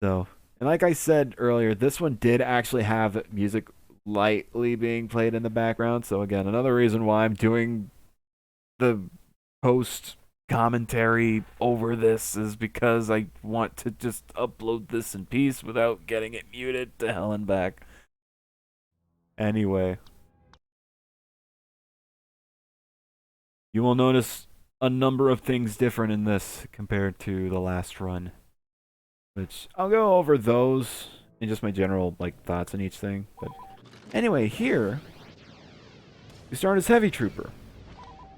So, and like I said earlier, this one did actually have music lightly being played in the background. So again, another reason why I'm doing the post commentary over this is because I want to just upload this in peace without getting it muted to hell and back. Anyway, you will notice a number of things different in this compared to the last run, which I'll go over those and just my general like thoughts on each thing. But anyway, here we start as heavy trooper,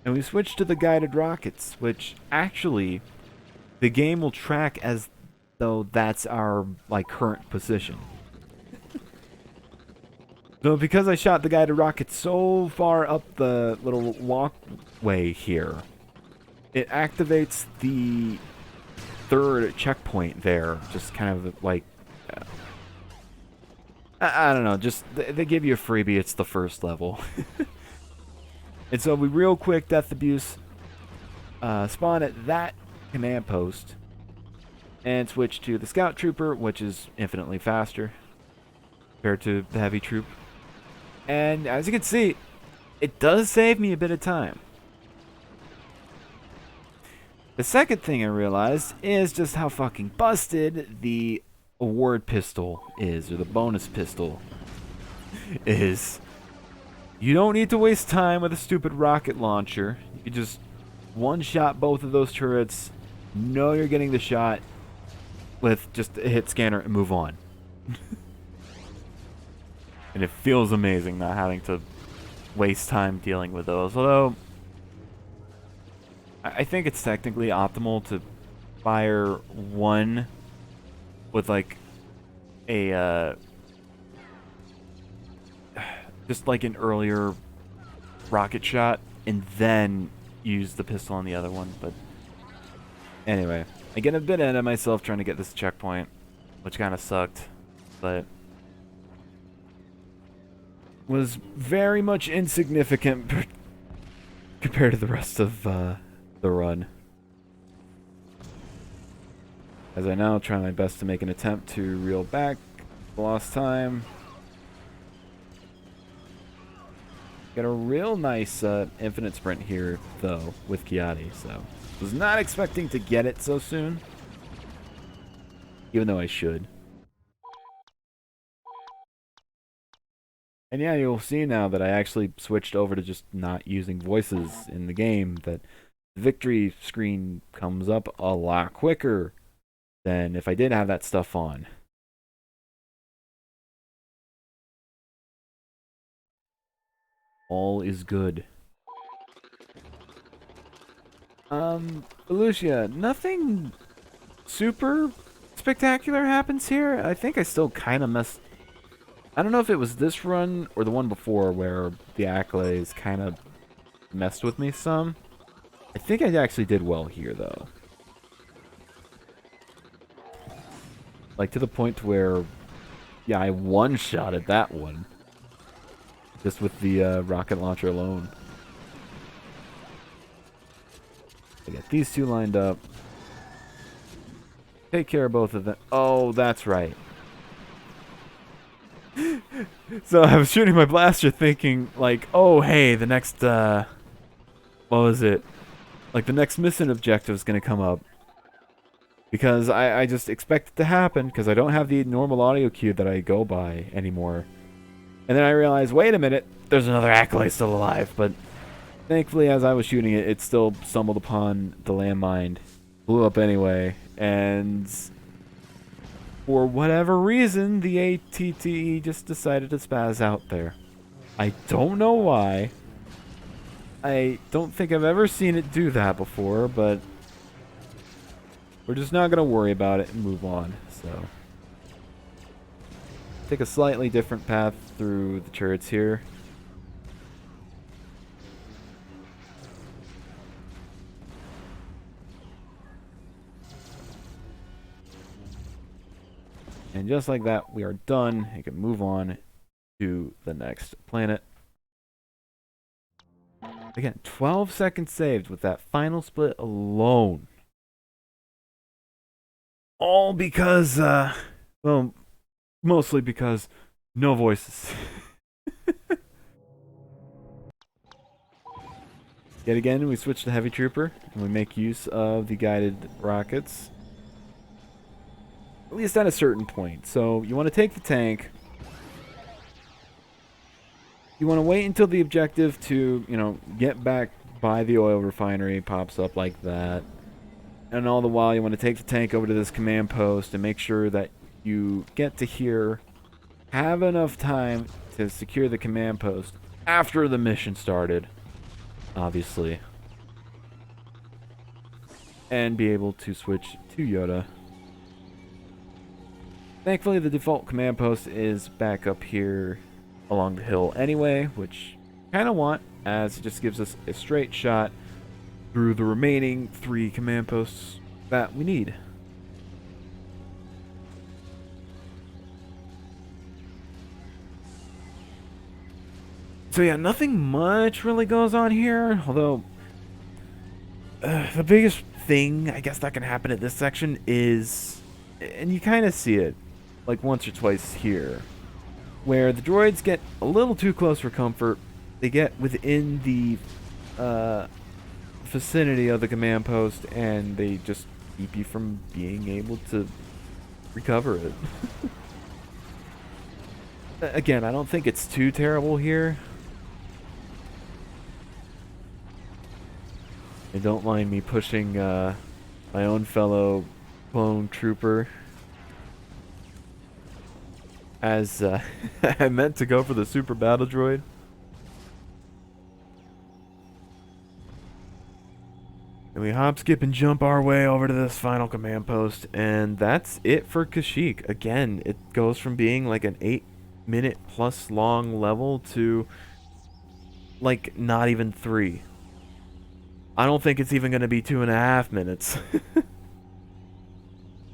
and we switch to the guided rockets, which actually the game will track as though that's our like current position. So because I shot the guided rocket so far up the little walkway here, it activates the third checkpoint there. Just kind of like, uh, I don't know, just they give you a freebie, it's the first level. And so we real quick death abuse spawn at that command post and switch to the scout trooper, which is infinitely faster compared to the heavy troop. And as you can see, it does save me a bit of time. The second thing I realized is just how fucking busted the award pistol is, or the bonus pistol is. You don't need to waste time with a stupid rocket launcher. You can just one-shot both of those turrets, know you're getting the shot with just a hit scanner and move on. And it feels amazing not having to waste time dealing with those. Although, I think it's technically optimal to fire one with like a, just like an earlier rocket shot and then use the pistol on the other one. But anyway, I get a bit ahead of myself trying to get this checkpoint, which kind of sucked, but was very much insignificant compared to the rest of the run. As I now try my best to make an attempt to reel back lost time. Got a real nice infinite sprint here, though, with Kiati, so was not expecting to get it so soon, even though I should. And yeah, you'll see now that I actually switched over to just not using voices in the game, that the victory screen comes up a lot quicker than if I did have that stuff on. All is good. Lucia, nothing super spectacular happens here. I think I still kind of messed. I don't know if it was this run or the one before where the accolades kind of messed with me some. I think I actually did well here, though. Like, to the point where, yeah, I one-shotted that one. Just with the rocket launcher alone. I got these two lined up. Take care of both of them. Oh, that's right. So I was shooting my blaster thinking, like, oh, hey, the next, what was it? Like, the next mission objective is going to come up. Because I just expect it to happen, because I don't have the normal audio cue that I go by anymore. And then I realized, wait a minute, there's another accolade still alive. But thankfully, as I was shooting it, it still stumbled upon the landmine. Blew up anyway, and for whatever reason, the ATTE just decided to spaz out there. I don't know why. I don't think I've ever seen it do that before, but we're just not going to worry about it and move on. So, take a slightly different path through the turrets here. And just like that, we are done. You can move on to the next planet. Again, 12 seconds saved with that final split alone. All because Well, mostly because no voices. Yet again, we switch to Heavy Trooper, and we make use of the guided rockets. At least at a certain point. So, you want to take the tank. You want to wait until the objective to, get back by the oil refinery pops up like that. And all the while, you want to take the tank over to this command post and make sure that you get to here, have enough time to secure the command post after the mission started, obviously. And be able to switch to Yoda. Thankfully, the default command post is back up here along the hill anyway, which I kind of want, as it just gives us a straight shot through the remaining 3 command posts that we need. So yeah, nothing much really goes on here, although the biggest thing I guess that can happen at this section is, and you kind of see it like once or twice here, where the droids get a little too close for comfort. They get within the vicinity of the command post and they just keep you from being able to recover it. Again, I don't think it's too terrible here. And don't mind me pushing my own fellow clone trooper, as I meant to go for the super battle droid. And we hop, skip, and jump our way over to this final command post, and that's it for Kashyyyk. Again, it goes from being like an 8-minute plus long level to like not even 3. I don't think it's even going to be 2.5 minutes.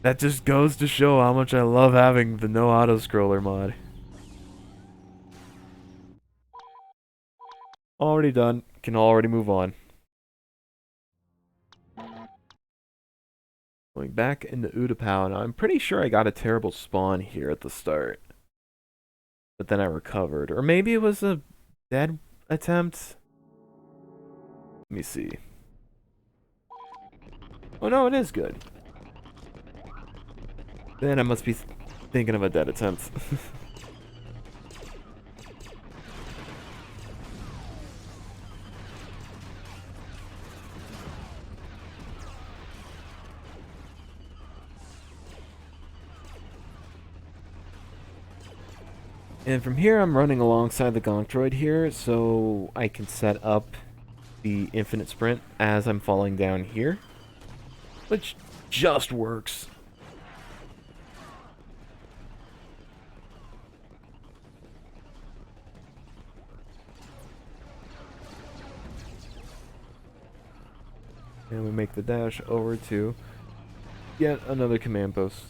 That just goes to show how much I love having the no autoscroller mod. Already done. Can already move on. Going back into Utapau, now I'm pretty sure I got a terrible spawn here at the start. But then I recovered. Or maybe it was a dead attempt? Let me see. Oh no, it is good. Then I must be thinking of a dead attempt. And from here, I'm running alongside the Gonk droid here, so I can set up the infinite sprint as I'm falling down here, which just works. And we make the dash over to yet another command post.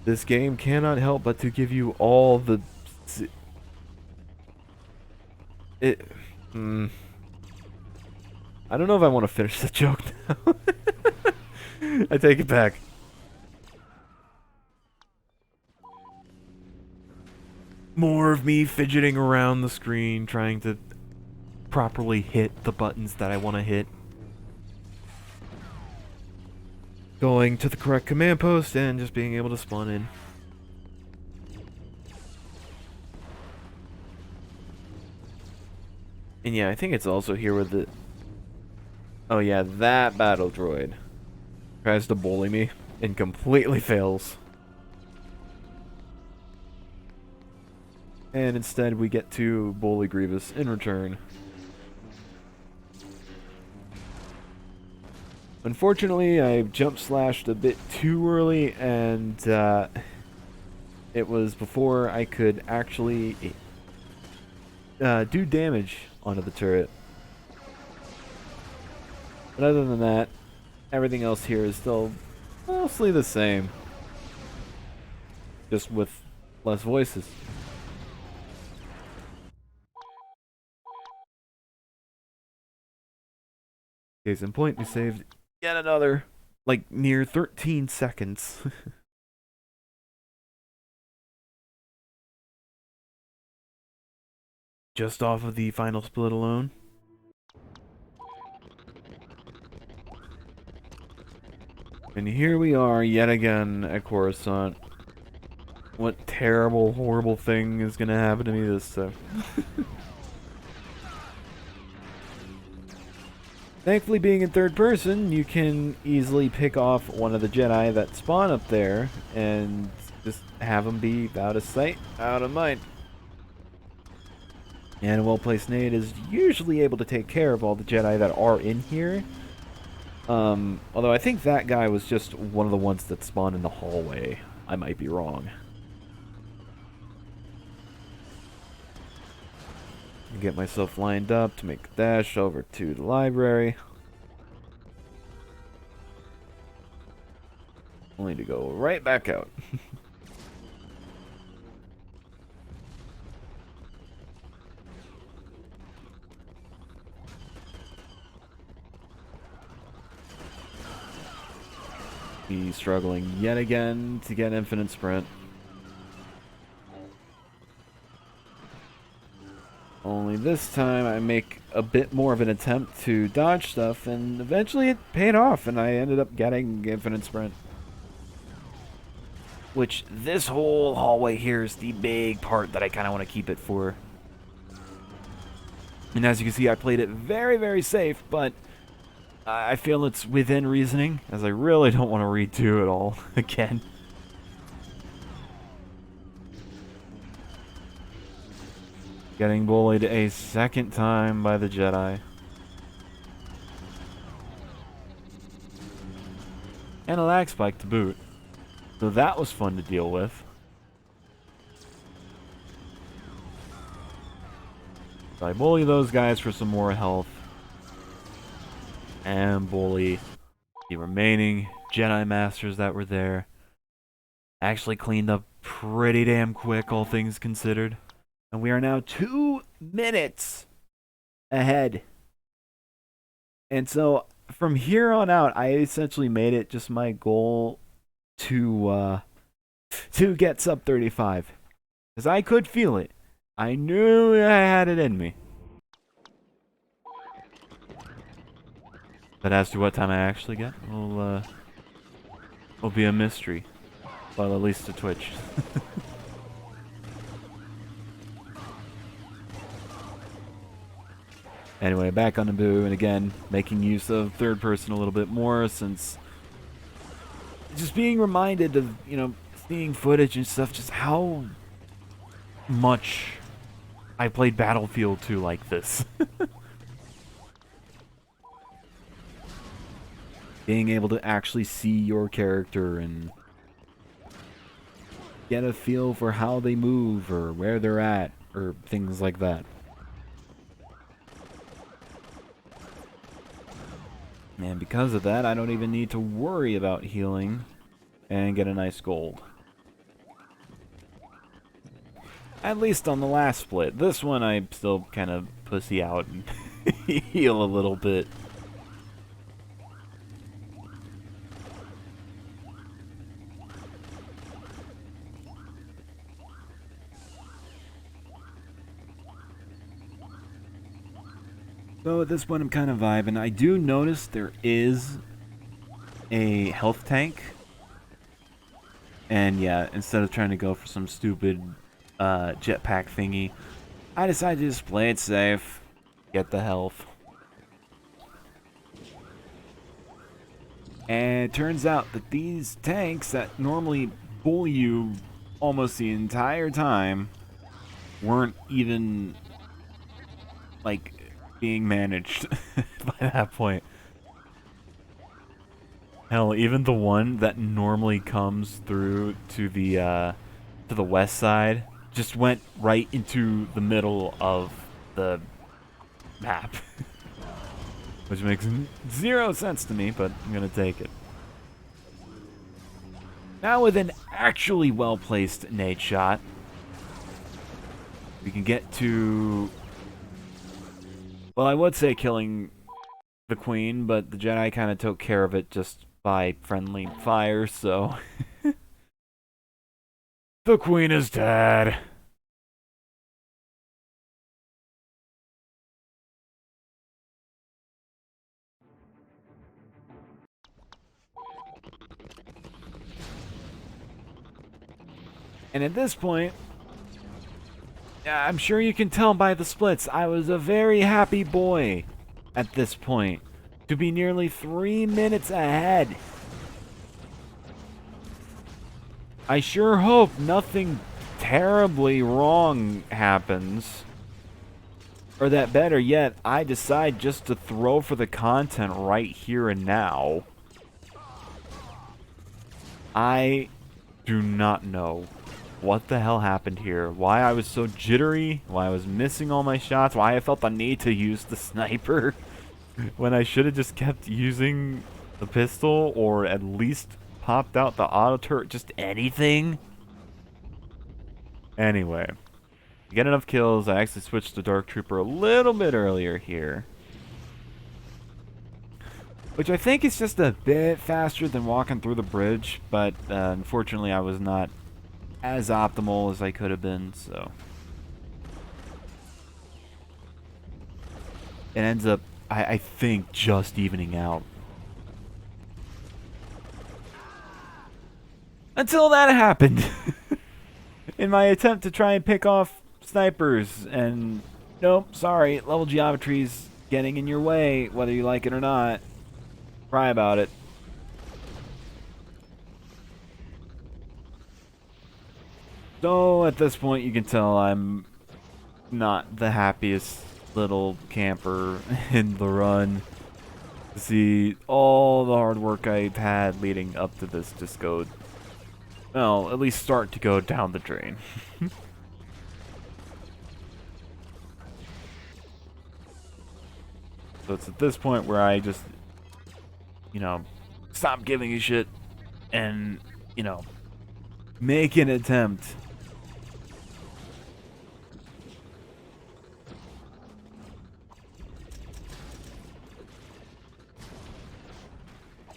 This game cannot help but to give you all the... I don't know if I want to finish the joke now. I take it back. More of me fidgeting around the screen, trying to properly hit the buttons that I want to hit. Going to the correct command post and just being able to spawn in. And yeah, I think it's also here with the... Oh yeah, that battle droid tries to bully me and completely fails. And instead we get to bully Grievous in return. Unfortunately, I jump slashed a bit too early, and it was before I could actually do damage onto the turret. But other than that, everything else here is still mostly the same. Just with less voices. Case in point, we saved yet another like near 13 seconds. Just off of the final split alone. And here we are yet again at Coruscant. What terrible, horrible thing is gonna happen to me this time? Thankfully, being in third person, you can easily pick off one of the Jedi that spawn up there and just have them be out of sight, out of mind. And a well-placed nade is usually able to take care of all the Jedi that are in here. Although I think that guy was just one of the ones that spawned in the hallway. I might be wrong. Get myself lined up to make a dash over to the library. Only to go right back out. Be struggling yet again to get infinite sprint. Only this time I make a bit more of an attempt to dodge stuff, and eventually it paid off, and I ended up getting infinite sprint. Which, this whole hallway here is the big part that I kind of want to keep it for. And as you can see, I played it very, very safe, but I feel it's within reasoning, as I really don't want to redo it all again. Getting bullied a second time by the Jedi. And a lag spike to boot. So that was fun to deal with. So I bully those guys for some more health. And bully the remaining Jedi Masters that were there. Actually cleaned up pretty damn quick, all things considered. And we are now 2 minutes ahead. And so from here on out, I essentially made it just my goal to get sub 35. Because I could feel it. I knew I had it in me. But as to what time I actually get, will be a mystery. Well, at least to Twitch. Anyway, back on the Naboo, and again, making use of third person a little bit more, since just being reminded of, you know, seeing footage and stuff, just how much I played Battlefield 2 like this. Being able to actually see your character and get a feel for how they move or where they're at or things like that. And because of that, I don't even need to worry about healing and get a nice gold. At least on the last split. This one I still kind of pussy out and heal a little bit. So at this point I'm kind of vibing. I do notice there is a health tank. And yeah, instead of trying to go for some stupid jetpack thingy, I decided to just play it safe, get the health. And it turns out that these tanks that normally bully you almost the entire time weren't even, like, being managed by that point. Hell, even the one that normally comes through to the west side just went right into the middle of the map. Which makes zero sense to me, but I'm gonna take it. Now with an actually well-placed nade shot, we can get to... Well, I would say killing the queen, but the Jedi kind of took care of it just by friendly fire, so the queen is dead. And at this point, I'm sure you can tell by the splits, I was a very happy boy at this point to be nearly 3 minutes ahead. I sure hope nothing terribly wrong happens. Or that better yet, I decide just to throw for the content right here and now. I do not know what the hell happened here, why I was so jittery, why I was missing all my shots, why I felt the need to use the sniper when I should have just kept using the pistol or at least popped out the auto turret, just anything. Anyway, to get enough kills, I actually switched to Dark Trooper a little bit earlier here, which I think is just a bit faster than walking through the bridge, but unfortunately I was not as optimal as I could have been, so it ends up, I think, just evening out. Until that happened. In my attempt to try and pick off snipers, and nope, sorry, level geometry's getting in your way, whether you like it or not. Cry about it. So at this point you can tell I'm not the happiest little camper in the run. To see all the hard work I've had leading up to this just go, well, at least start to go down the drain. So it's at this point where I just, you know, stop giving a shit and, you know, make an attempt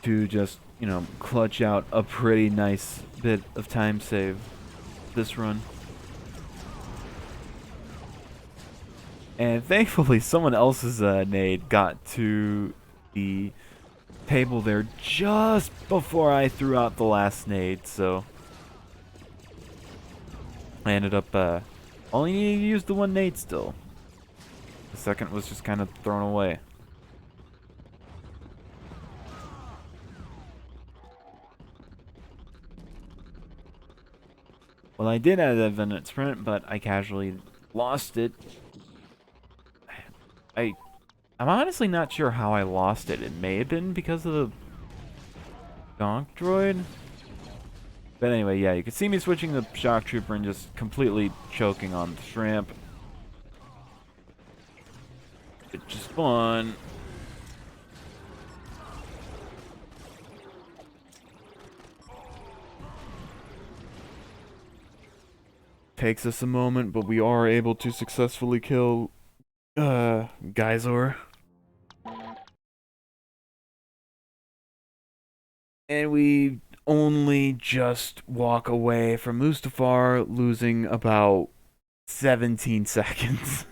to just, you know, clutch out a pretty nice bit of time save this run. And thankfully someone else's nade got to the table there just before I threw out the last nade, so I ended up only needing to use the one nade still. The second was just kind of thrown away. Well, I did have that minute sprint, but I casually lost it. I'm honestly not sure how I lost it. It may have been because of the donk droid. But anyway, yeah, you can see me switching the shock trooper and just completely choking on the shrimp. It's just fun. Takes us a moment, but we are able to successfully kill Geysor. And we only just walk away from Mustafar, losing about 17 seconds.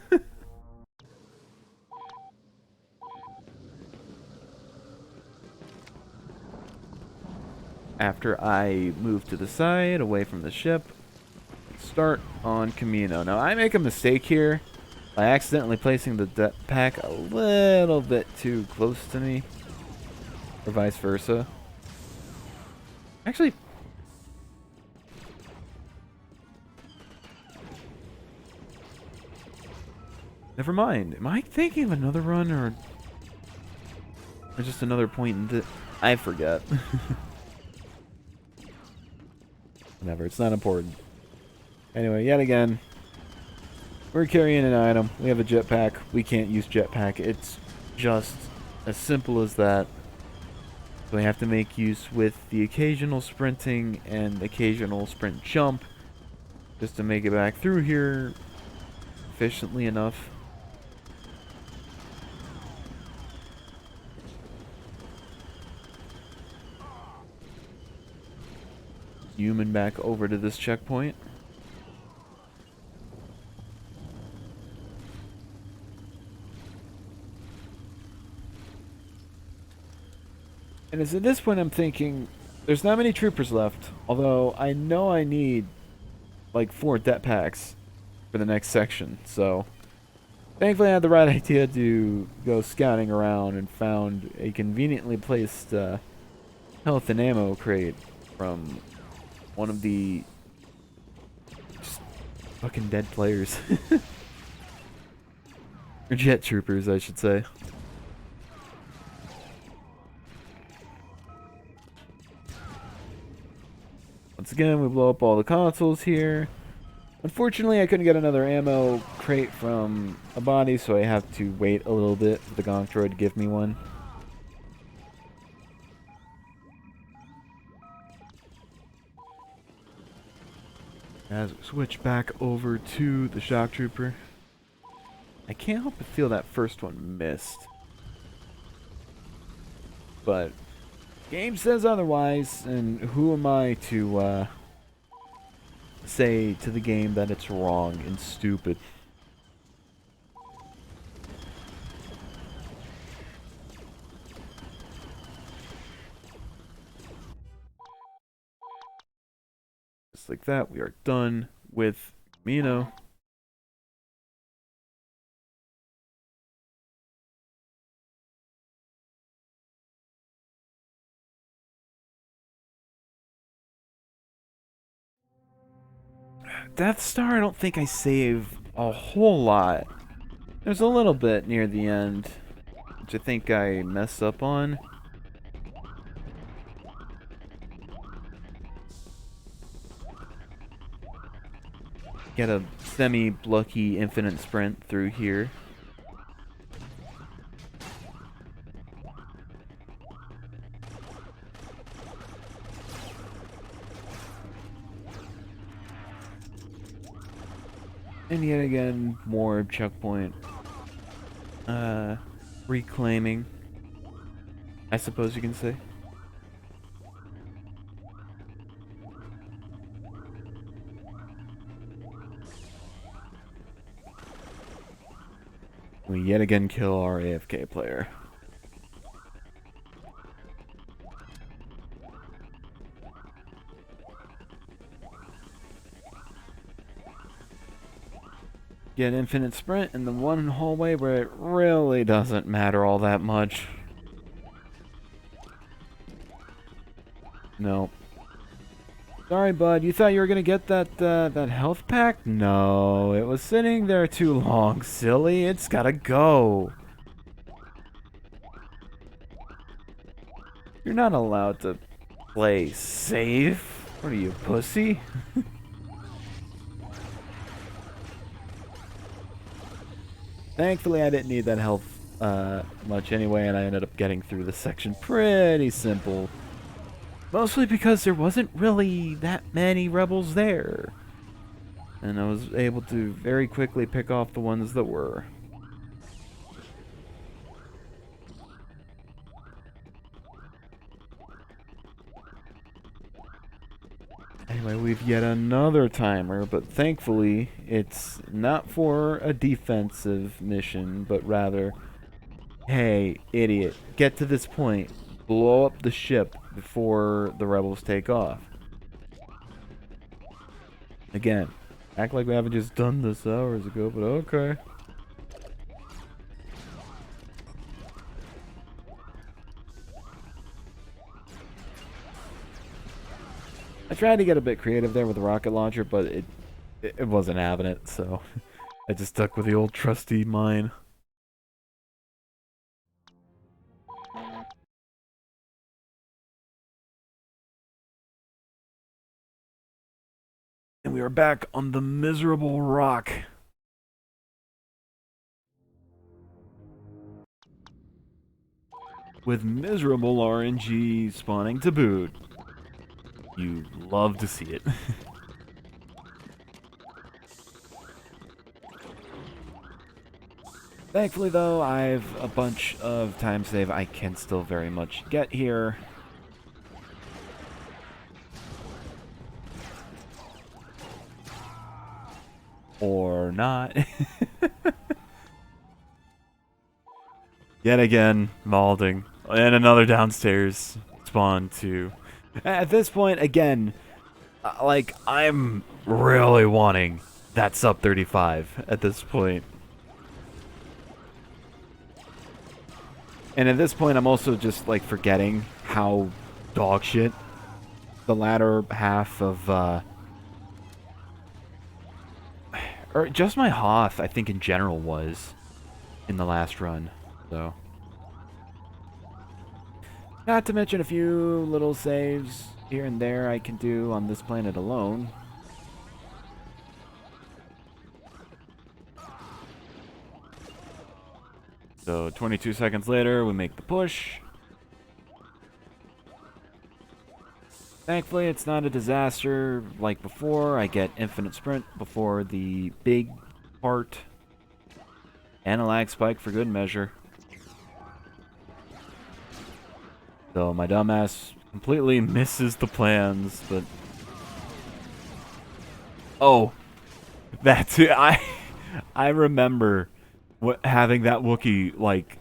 After I move to the side, away from the ship, start on Camino. Now, I make a mistake here by accidentally placing the jetpack a little bit too close to me, or vice versa. Actually, never mind. Am I thinking of another run, or just another point in the... I forget. Whatever, it's not important. Anyway, yet again, we're carrying an item. We have a jetpack. We can't use jetpack. It's just as simple as that. So we have to make use with the occasional sprinting and occasional sprint jump just to make it back through here efficiently enough. human back over to this checkpoint. And it's at this point I'm thinking, there's not many troopers left, although I know I need like 4 det packs for the next section, so thankfully I had the right idea to go scouting around and found a conveniently placed health and ammo crate from one of the just fucking dead players. Or jet troopers, I should say. Once again, we blow up all the consoles here. Unfortunately, I couldn't get another ammo crate from a body, so I have to wait a little bit for the gonk droid to give me one. As we switch back over to the shock trooper, I can't help but feel that first one missed. But game says otherwise, and who am I to say to the game that it's wrong and stupid? Just like that, we are done with Mino. Death Star, I don't think I save a whole lot. There's a little bit near the end, which I think I messed up on. Get a semi-lucky infinite sprint through here. And yet again, more checkpoint reclaiming, I suppose you can say. We yet again kill our AFK player. Get infinite sprint in the one hallway where it really doesn't matter all that much. Nope. Sorry, bud. You thought you were gonna get that that health pack? No, it was sitting there too long, silly. It's gotta go. You're not allowed to play safe. What are you, pussy? Thankfully, I didn't need that health much anyway, and I ended up getting through the section pretty simple. Mostly because there wasn't really that many rebels there. And I was able to very quickly pick off the ones that were. Anyway, we've yet another timer, but thankfully it's not for a defensive mission, but rather, hey, idiot, get to this point, blow up the ship before the rebels take off. Again, act like we haven't just done this hours ago, but okay. I tried to get a bit creative there with the rocket launcher, but it wasn't having it, so I just stuck with the old trusty mine. And we are back on the miserable rock. With miserable RNG spawning to boot. You love to see it. Thankfully though, I've a bunch of time save I can still very much get here. Or not. Yet again, Malding. And another downstairs spawn too. At this point, again, like, I'm really wanting that sub 35 at this point. And at this point, I'm also just, like, forgetting how dog shit the latter half of, or just my Hoth, I think, in general was in the last run, so. Not to mention a few little saves here and there I can do on this planet alone. So 22 seconds later, we make the push. Thankfully, it's not a disaster like before. I get infinite sprint before the big part. And a lag spike for good measure. So my dumbass completely misses the plans, but... Oh! That's it. I remember having that Wookiee, like,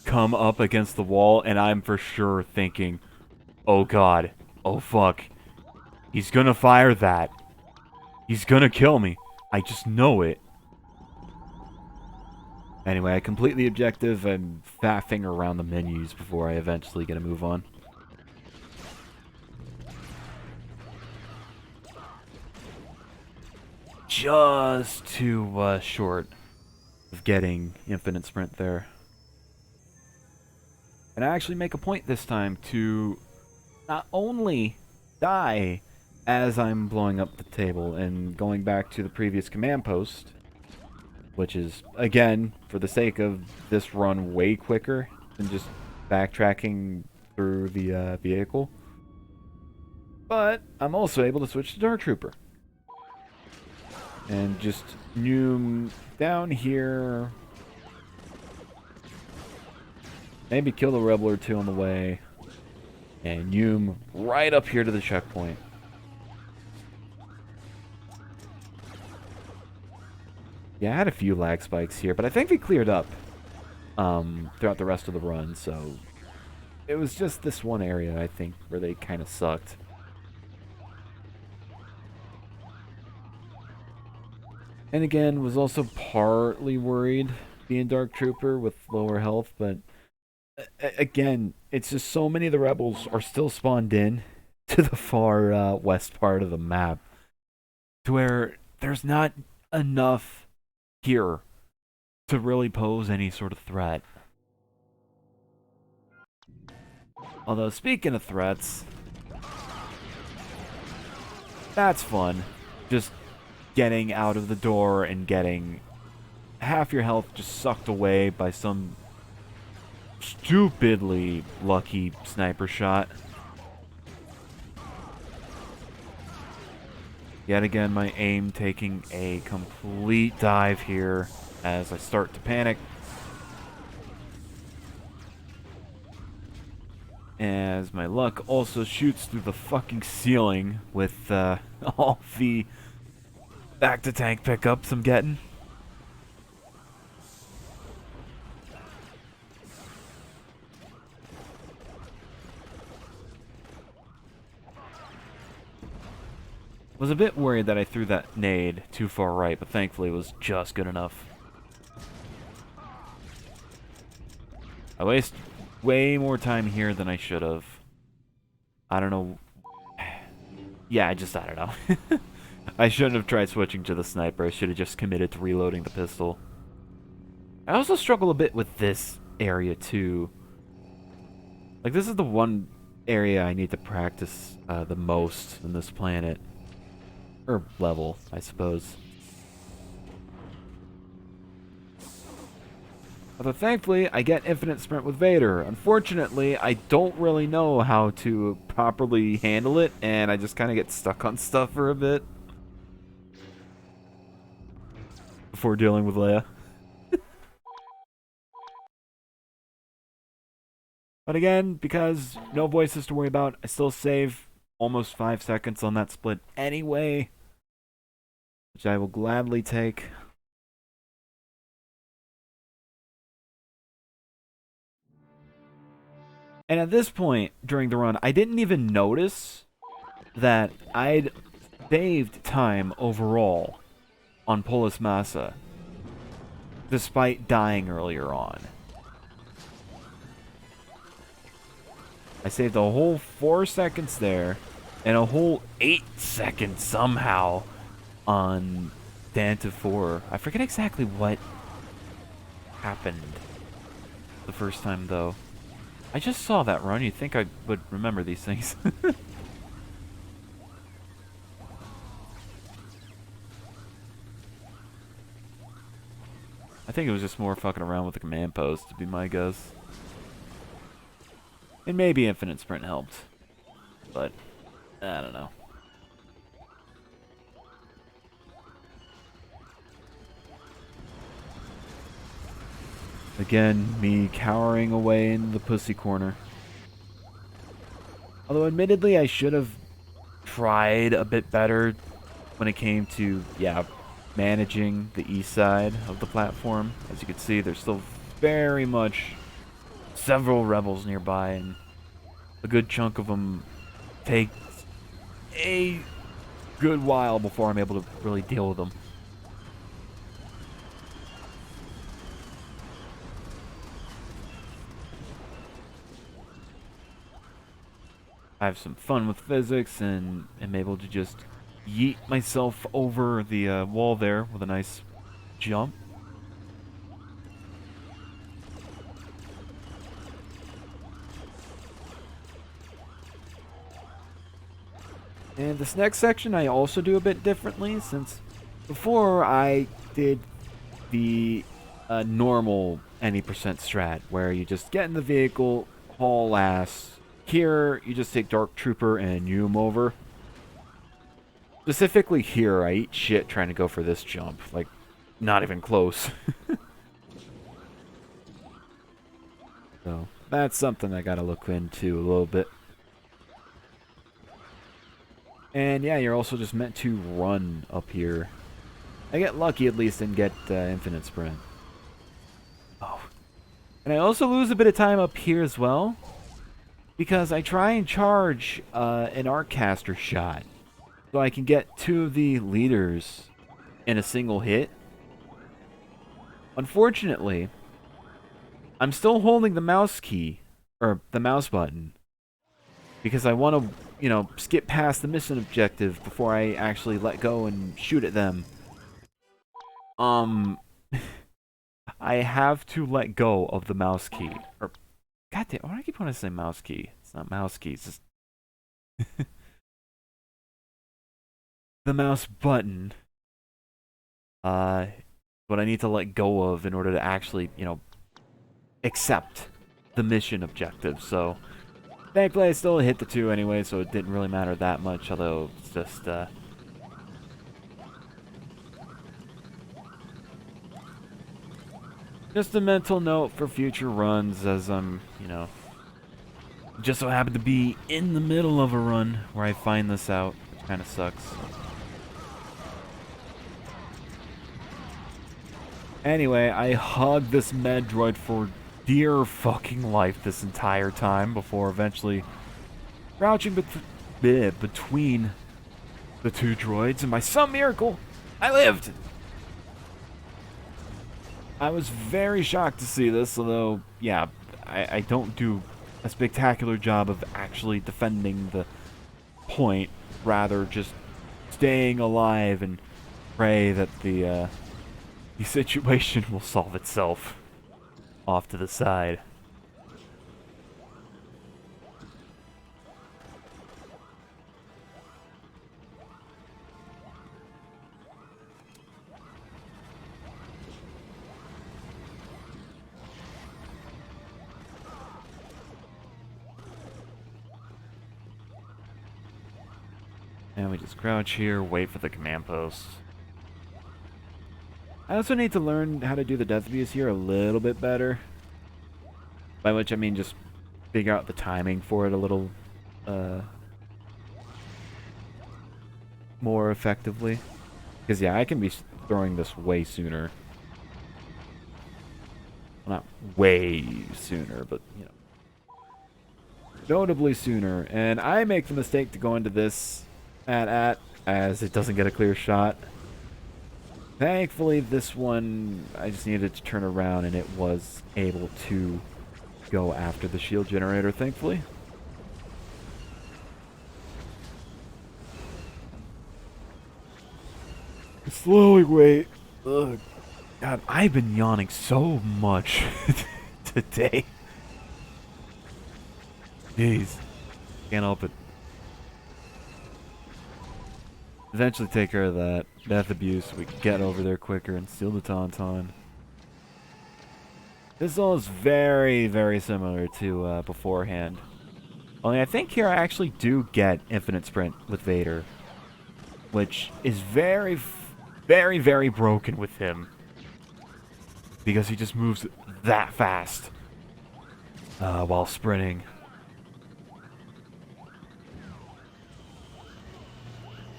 come up against the wall, and I'm for sure thinking, oh god, oh fuck, he's gonna fire that. He's gonna kill me. I just know it. Anyway, I complete the objective and faffing around the menus before I eventually get a move on. Just too short of getting infinite sprint there. And I actually make a point this time to not only die as I'm blowing up the table and going back to the previous command post, which is, again, for the sake of this run, way quicker than just backtracking through the vehicle. But I'm also able to switch to Dark Trooper. And just noom down here. Maybe kill a rebel or two on the way. And noom right up here to the checkpoint. Yeah, I had a few lag spikes here, but I think they cleared up throughout the rest of the run, so it was just this one area, I think, where they kind of sucked. And again, was also partly worried being Dark Trooper with lower health, but again, it's just so many of the rebels are still spawned in to the far west part of the map to where there's not enough here to really pose any sort of threat. Although, speaking of threats, that's fun. Just getting out of the door and getting half your health just sucked away by some stupidly lucky sniper shot. Yet again, my aim taking a complete dive here as I start to panic. As my luck also shoots through the fucking ceiling with all the back-to-tank pickups I'm getting. Was a bit worried that I threw that nade too far right, but thankfully it was just good enough. I waste way more time here than I should have. I don't know. Yeah, I don't know. I shouldn't have tried switching to the sniper. I should have just committed to reloading the pistol. I also struggle a bit with this area too. Like, this is the one area I need to practice the most in this planet. Or level, I suppose. Although thankfully, I get infinite sprint with Vader. Unfortunately, I don't really know how to properly handle it, and I just kind of get stuck on stuff for a bit. Before dealing with Leia. But again, because no voices to worry about, I still save almost 5 seconds on that split anyway. which I will gladly take. And at this point during the run, I didn't even notice that I'd saved time overall on Polis Massa, despite dying earlier on. I saved a whole 4 seconds there, and a whole 8 seconds somehow on Danta 4. I forget exactly what happened the first time, though. I just saw that run. You'd think I would remember these things. I think it was just more fucking around with the command post, to be my guess. And maybe Infinite Sprint helped. But, I don't know. Again, me cowering away in the pussy corner. Although, admittedly, I should have tried a bit better when it came to, managing the east side of the platform. As you can see, there's still very much several rebels nearby, and a good chunk of them takes a good while before I'm able to really deal with them. I have some fun with physics and am able to just yeet myself over the wall there with a nice jump. And this next section I also do a bit differently, since before I did the normal any percent strat, where you just get in the vehicle, haul ass. Here, you just take Dark Trooper and Yum over. Specifically here, I eat shit trying to go for this jump. Like, not even close. So, that's something I gotta look into a little bit. And yeah, you're also just meant to run up here. I get lucky at least and get Infinite Sprint. Oh. And I also lose a bit of time up here as well, because I try and charge an Arccaster shot, so I can get 2 of the leaders in a single hit. Unfortunately, I'm still holding the mouse key, or the mouse button, because I want to, skip past the mission objective before I actually let go and shoot at them. I have to let go of the mouse key, or God damn, why do I keep wanting to say mouse key? It's not mouse key, it's just the mouse button. What I need to let go of in order to actually, accept the mission objective. So, thankfully I still hit the 2 anyway, so it didn't really matter that much, although it's just, just a mental note for future runs, as I'm, just so happen to be in the middle of a run where I find this out, which kind of sucks. Anyway, I hugged this med droid for dear fucking life this entire time before eventually crouching between the 2 droids, and by some miracle, I lived! I was very shocked to see this, although, yeah, I don't do a spectacular job of actually defending the point, rather just staying alive and pray that the situation will solve itself off to the side. And we just crouch here, wait for the command post. I also need to learn how to do the death abuse here a little bit better. By which I mean just figure out the timing for it a little more effectively. Because, yeah, I can be throwing this way sooner. Well, not way sooner, but, you know. Notably sooner. And I make the mistake to go into this as it doesn't get a clear shot. Thankfully, this one, I just needed to turn around, and it was able to go after the shield generator, thankfully. Slowly wait. Ugh. God, I've been yawning so much today. Jeez. Can't help it. Eventually take care of that. Death abuse so we can get over there quicker and steal the Tauntaun. This all is very, very similar to beforehand. Only I think here I actually do get infinite sprint with Vader. Which is very, very, very broken with him. Because he just moves that fast while sprinting.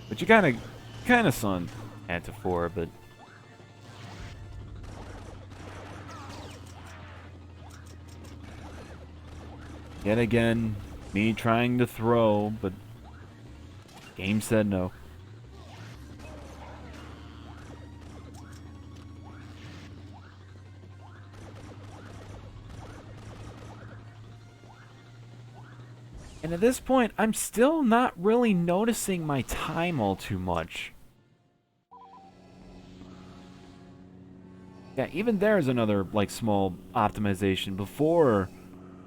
But you kind of saw in Anta 4, but yet again, me trying to throw, but game said no. And at this point, I'm still not really noticing my time all too much. Yeah, even there's another, like, small optimization. Before,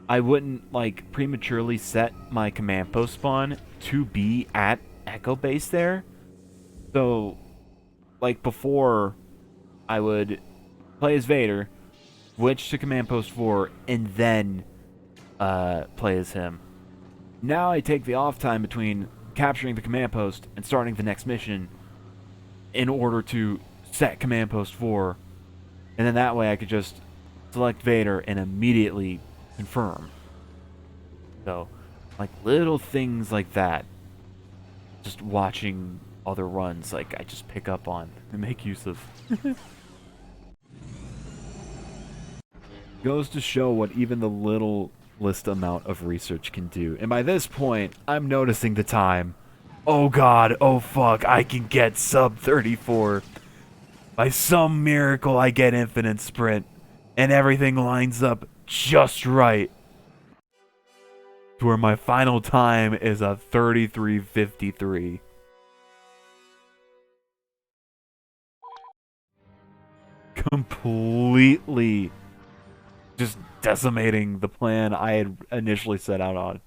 I wouldn't, like, prematurely set my command post spawn to be at Echo Base there. So, like, before, I would play as Vader, switch to command post 4, and then play as him. Now I take the off time between capturing the command post and starting the next mission in order to set command post 4. And then that way I could just select Vader and immediately confirm. So, like, little things like that. Just watching other runs, like, I just pick up on and make use of. Goes to show what even the little list amount of research can do. And by this point, I'm noticing the time. Oh god, oh fuck, I can get sub 34. By some miracle, I get infinite sprint. And everything lines up just right. To where my final time is a 33:53. Completely just decimating the plan I had initially set out on.